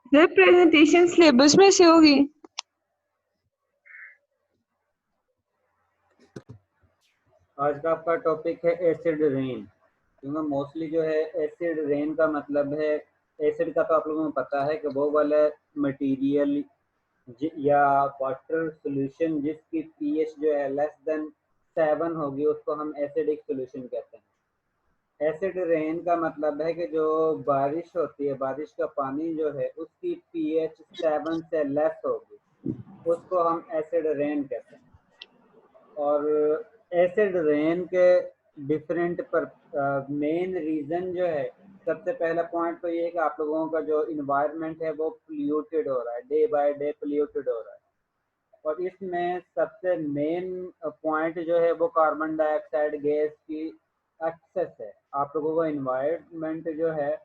Sir presentation syllabus में से होगी। आज का आपका टॉपिक है एसिड रेन। क्योंकि मोस्टली जो है एसिड रेन का मतलब है, एसिड का तो आप लोगों को पता है कि वो वाला मटेरियल या वाटर सॉल्यूशन जिसकी पीएच जो है लेस देन 7 होगी उसको हम एसिडिक सॉल्यूशन कहते हैं। एसिड रेन का मतलब है कि जो बारिश होती है, बारिश का पानी जो है उसकी पीएच 7 से लेस होगी, उसको हम एसिड रेन कहते हैं। और एसिड रेन के डिफरेंट पर मेन रीज़न जो है, सबसे पहला पॉइंट तो ये है कि आप लोगों का जो इन्वायरमेंट है वो पोल्यूटेड हो रहा है, डे बाय डे पोल्यूटेड हो रहा है। और इसमें सबसे मेन पॉइंट जो है वो कार्बन डाइऑक्साइड गैस की एक्सेस है। आप लोगों का इन्वायरमेंट जो है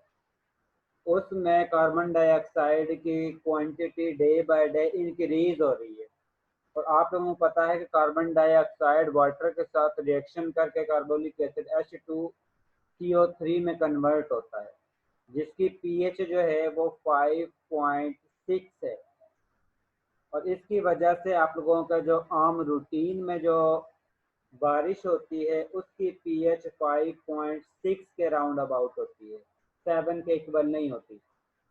उसमें कार्बन डाइऑक्साइड की quantity day by day increase हो रही है। और आप लोगों को पता है कि कार्बन डाइऑक्साइड वाटर के साथ रिएक्शन करके कार्बोनिक एसिड H2CO3 में कन्वर्ट होता है, जिसकी पीएच जो है वो 5.6 है। और इसकी वजह से आप लोगों का जो आम रूटीन में जो बारिश होती है उसकी पीएच 5.6 के राउंड अबाउट होती है, 7 के इक्वल नहीं होती।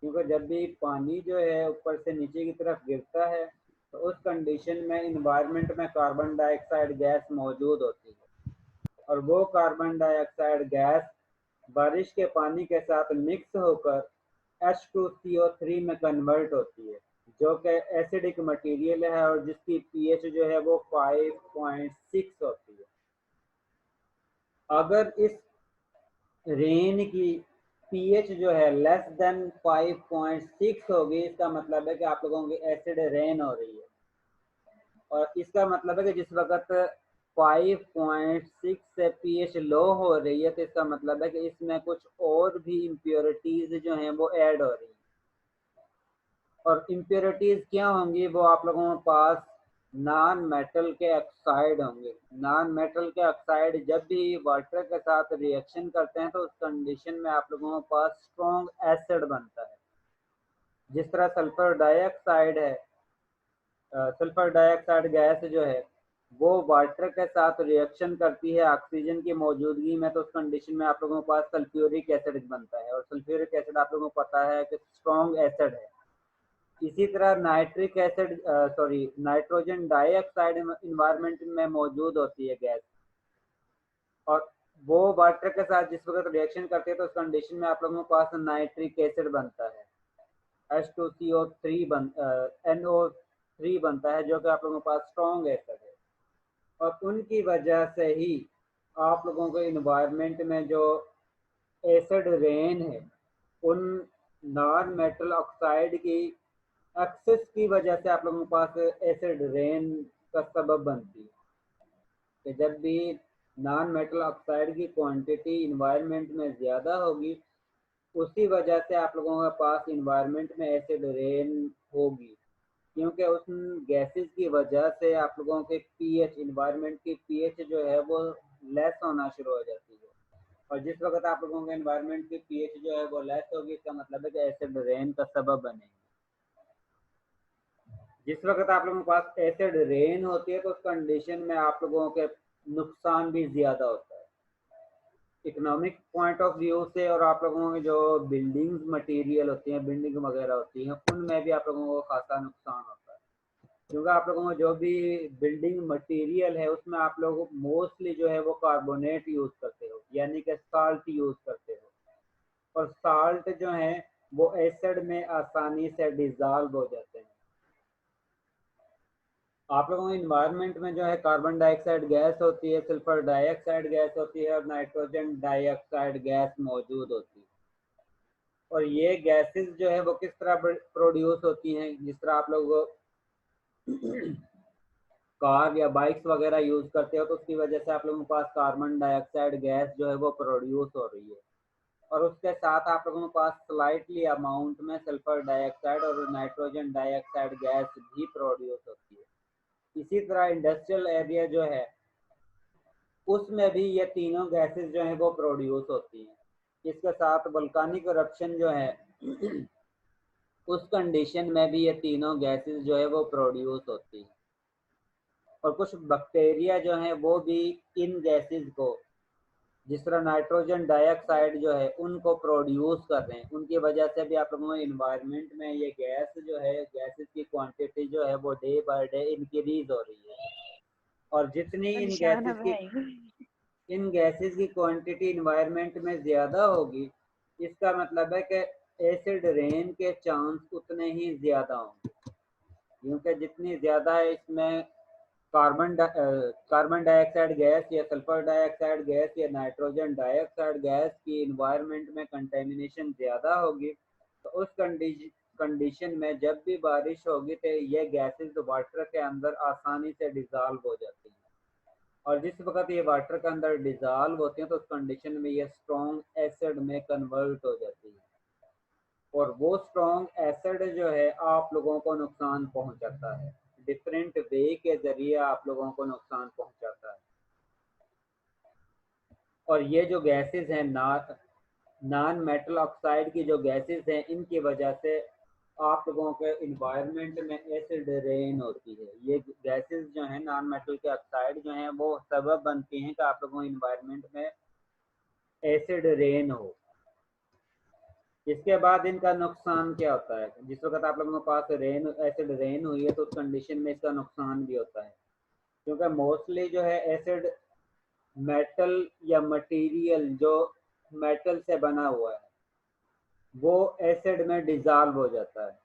क्योंकि जब भी पानी जो है ऊपर से नीचे की तरफ गिरता है तो उस कंडीशन में इन्वायरमेंट में कार्बन डाइऑक्साइड गैस मौजूद होती है। और वो कार्बन डाइऑक्साइड गैस बारिश के पानी के साथ मिक्स होकर H2CO3 में कन्वर्ट होती है, जो कि एसिडिक मटेरियल है और जिसकी पीएच जो है वो 5.6 होती है। अगर इस रेन की पीएच जो है लेस देन 5.6 होगी, इसका मतलब है कि आप लोगों की एसिड रेन हो रही है। और इसका मतलब है कि जिस वक्त 5.6 से पीएच लो हो रही है तो इसका मतलब है कि इसमें कुछ और भी इम्प्योरिटीज जो हैं वो ऐड हो रही हैं। और इम्प्योरिटीज क्या होंगी, वो आप लोगों के पास नॉन मेटल के ऑक्साइड होंगे। नॉन मेटल के ऑक्साइड जब भी वाटर के साथ रिएक्शन करते हैं तो उस कंडीशन में आप लोगों के पास स्ट्रॉन्ग एसिड बनता है। जिस तरह सल्फर डाइऑक्साइड है, सल्फर डाइऑक्साइड गैस जो है वो वाटर के साथ रिएक्शन करती है ऑक्सीजन की मौजूदगी में, तो उस कंडीशन में आप लोगों के पास सल्फ्यूरिक एसिड बनता है। और सल्फ्यूरिक एसिड आप लोगों को पता है कि स्ट्रॉन्ग एसिड है। इसी तरह nitric acid sorry nitrogen dioxide environment में मौजूद होती है गैस, और वो वाटर के साथ जिस वक्त रिएक्शन करती है तो उस कंडीशन में आप लोगों के पास नाइट्रिक एसिड बनता है, H2CO3 NO3 बनता है, जो कि आप लोगों के पास स्ट्रॉन्ग एसिड है। और उनकी वजह से ही आप लोगों के इन्वायरमेंट में जो एसिड रेन है, उन नॉन मेटल ऑक्साइड की एक्सेस की वजह से आप लोगों के पास एसिड रेन का सबब बनती है। कि जब भी नॉन मेटल ऑक्साइड की क्वांटिटी इन्वायरमेंट में ज़्यादा होगी, उसी वजह से आप लोगों के पास इन्वायरमेंट में एसिड रेन होगी। क्योंकि उस गैसेस की वजह से आप लोगों के पीएच, इन्वायरमेंट की पीएच जो है वो लेस होना शुरू हो जाती है। और जिस वक्त आप लोगों के इन्वायरमेंट की पीएच जो है वो लेस होगी, इसका मतलब है कि एसिड रेन का सबब बनेगी। जिस वक्त आप लोगों के पास एसिड रेन होती है तो उस कंडीशन में आप लोगों के नुकसान भी ज़्यादा होता है इकोनॉमिक पॉइंट ऑफ व्यू से। और आप लोगों की जो बिल्डिंग्स मटेरियल होती हैं, बिल्डिंग वगैरह होती हैं, उनमें भी आप लोगों को खासा नुकसान होता है। क्योंकि आप लोगों को जो भी बिल्डिंग मटेरियल है उसमें आप लोग मोस्टली जो है वो कार्बोनेट यूज़ करते हो, यानी कि साल्ट यूज़ करते हो। और साल्ट जो है वो एसिड में आसानी से डिज़ोल्व हो जाते हैं। आप लोगों के इन्वायरमेंट में जो है कार्बन डाइऑक्साइड गैस होती है, सल्फर डाइऑक्साइड गैस होती है और नाइट्रोजन डाइऑक्साइड गैस मौजूद होती है। और ये गैसेस जो है वो किस तरह प्रोड्यूस होती हैं, जिस तरह आप लोग कार या बाइक्स वगैरह यूज़ करते हो तो उसकी वजह से आप लोगों के पास कार्बन डाइऑक्साइड गैस जो है वो प्रोड्यूस हो रही है। और उसके साथ आप लोगों के पास स्लाइटली अमाउंट में सल्फर डाइऑक्साइड और नाइट्रोजन डाइऑक्साइड गैस भी प्रोड्यूस होती है। इसी तरह इंडस्ट्रियल एरिया जो है उसमें भी ये तीनों गैसेस जो हैं वो प्रोड्यूस होती हैं। इसके साथ वल्कानिक इरप्शन जो है उस कंडीशन में भी ये तीनों गैसेस जो है वो प्रोड्यूस होती है। और कुछ बैक्टीरिया जो हैं वो भी इन गैसेस को, जिस तरह नाइट्रोजन डाइऑक्साइड जो है उनको प्रोड्यूस कर रहे हैं, उनकी वजह से भी आप लोगों को इन्वायरमेंट में ये गैस जो है, गैसेस की क्वांटिटी जो है वो डे बाय डे इंक्रीज हो रही है। और जितनी इन गैसेस की क्वांटिटी इन्वायरमेंट में ज़्यादा होगी, इसका मतलब है कि एसिड रेन के चांस उतने ही ज़्यादा होंगे, क्योंकि जितनी ज़्यादा है इसमें कार्बन डाइऑक्साइड गैस या सल्फर डाइऑक्साइड गैस या नाइट्रोजन डाइऑक्साइड गैस की इन्वायरमेंट में कंटेमिनेशन ज़्यादा होगी, तो उस कंडीशन में जब भी बारिश होगी तो ये गैसेस वाटर के अंदर आसानी से डिज़ोल्व हो जाती हैं। और जिस वक्त ये वाटर के अंदर डिज़ोल्व होती हैं तो उस कंडीशन में ये स्ट्रॉन्ग एसिड में कन्वर्ट हो जाती है, और वो स्ट्रॉन्ग एसिड जो है आप लोगों को नुकसान पहुंचाता है, डिफरेंट वे के जरिए आप लोगों को नुकसान पहुंचाता है। और ये जो गैसेस हैं नॉन मेटल ऑक्साइड की जो गैसेस हैं, इनकी वजह से आप लोगों के इन्वायरमेंट में एसिड रेन होती है। ये गैसेस जो हैं नॉन मेटल के ऑक्साइड जो हैं वो सबब बनती हैं कि आप लोगों के इन्वायरमेंट में एसिड रेन हो। इसके बाद इनका नुकसान क्या होता है? जिस वक्त आप लोगों के पास एसिड रेन हुई है तो उस कंडीशन में इसका नुकसान भी होता है, क्योंकि मोस्टली जो है एसिड मेटल या मटेरियल जो मेटल से बना हुआ है वो एसिड में डिज़ोल्व हो जाता है।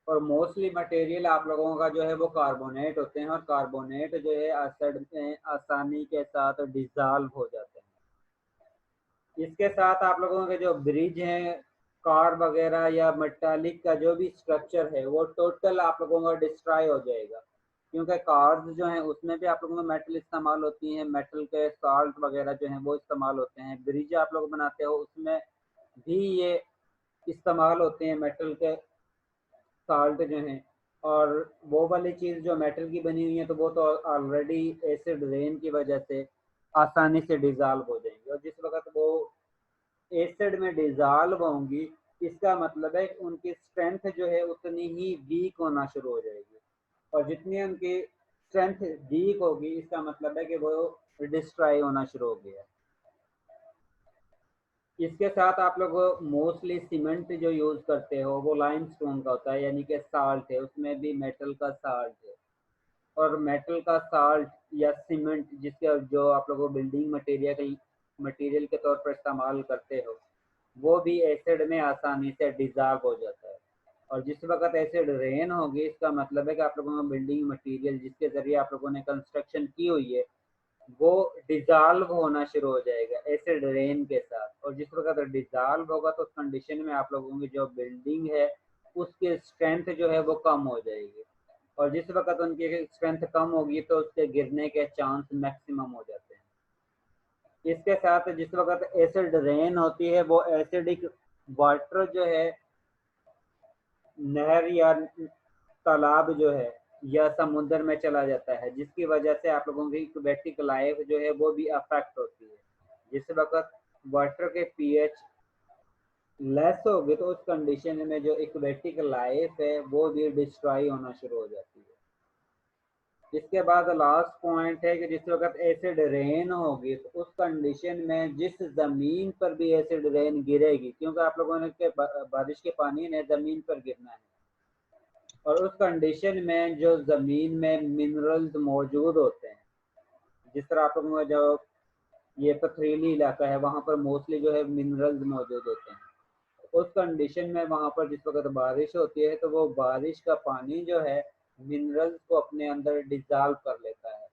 और मोस्टली मटेरियल आप लोगों का जो है वो कार्बोनेट होते हैं, और कार्बोनेट जो है एसिड में आसानी के साथ डिज़ोल्व हो जाते हैं। इसके साथ आप लोगों के जो ब्रिज हैं, कार वगैरह या मेटालिक का जो भी स्ट्रक्चर है वो टोटल आप लोगों का डिस्ट्रॉय हो जाएगा, क्योंकि कार्स जो हैं उसमें भी आप लोगों को मेटल इस्तेमाल होती हैं, मेटल के साल्ट वगैरह जो हैं वो इस्तेमाल होते हैं। ब्रिज आप लोग बनाते हो उसमें भी ये इस्तेमाल होते हैं मेटल के साल्ट जो हैं। और वो वाली चीज़ जो मेटल की बनी हुई है तो वो तो ऑलरेडी एसिड रेन की वजह से आसानी से डिज़ोल्व हो जाएंगे, और जिस वक्त वो एसिड में डिज़ोल्व होंगी इसका मतलब है उनकी स्ट्रेंथ जो है उतनी ही वीक होना शुरू हो जाएगी, और जितनी उनकी स्ट्रेंथ वीक होगी इसका मतलब है कि वो डिस्ट्रॉय होना शुरू हो गया। इसके साथ आप लोग मोस्टली सीमेंट जो यूज़ करते हो वो लाइमस्टोन का होता है, यानी कि साल्ट है, उसमें भी मेटल का साल्ट है। और मेटल का साल्ट या सीमेंट जिसके जो आप लोग बिल्डिंग मटेरियल के तौर पर इस्तेमाल करते हो वो भी एसिड में आसानी से डिज़ोल्व हो जाता है। और जिस वक्त एसिड रेन होगी इसका मतलब है कि आप लोगों का बिल्डिंग मटेरियल जिसके ज़रिए आप लोगों ने कंस्ट्रक्शन की हुई है वो डिज़ोल्व होना शुरू हो जाएगा एसिड रेन के साथ। और जिस वक्त डिज़ोल्व होगा तो उस कंडीशन में आप लोगों की जो बिल्डिंग है उसकी स्ट्रेंथ जो है वो कम हो जाएगी, और जिस वक्त उनकी स्ट्रेंथ कम होगी तो उसके गिरने के चांस मैक्सिमम हो जाते हैं। इसके साथ जिस वक्त एसिड रेन होती है वो एसिडिक वाटर जो है नहर या तालाब जो है या समुद्र में चला जाता है, जिसकी वजह से आप लोगों की एक्वेटिक लाइफ जो है वो भी अफेक्ट होती है। जिस वक्त वाटर के पीएच लेस होगी तो उस कंडीशन में जो एक्वेटिक लाइफ है वो भी डिस्ट्रॉय होना शुरू हो जाती है। इसके बाद लास्ट पॉइंट है कि जिस वक्त एसिड रेन होगी तो उस कंडीशन में जिस ज़मीन पर भी एसिड रेन गिरेगी, क्योंकि आप लोगों ने बारिश के पानी ने ज़मीन पर गिरना है, और उस कंडीशन में जो ज़मीन में मिनरल्स मौजूद होते हैं, जिस तरह आप लोगों का जो ये पथरीली इलाका है वहाँ पर मोस्टली जो है मिनरल्स मौजूद होते हैं। उस कंडीशन में वहाँ पर जिस वक्त बारिश होती है तो वो बारिश का पानी जो है मिनरल्स को अपने अंदर डिज़ोल्व कर लेता है,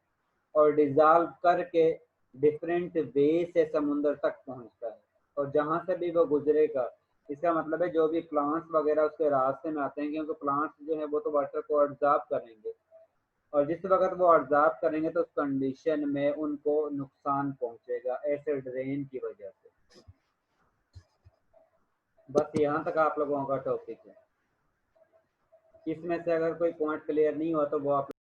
और डिज़ोल्व करके डिफरेंट वे से समुंदर तक पहुँचता है। और जहाँ से भी वो गुजरेगा इसका मतलब है जो भी प्लांट्स वगैरह उसके रास्ते में आते हैं, क्योंकि प्लांट्स जो है वो तो वाटर को ऑब्जॉर्ब करेंगे, और जिस वक्त वो ऑब्जॉर्ब करेंगे तो उस कंडीशन में उनको नुकसान पहुंचेगा एसिड रेन की वजह से। बस यहाँ तक आप लोगों का टॉपिक है। इसमें से अगर कोई पॉइंट क्लियर नहीं हुआ तो वो आप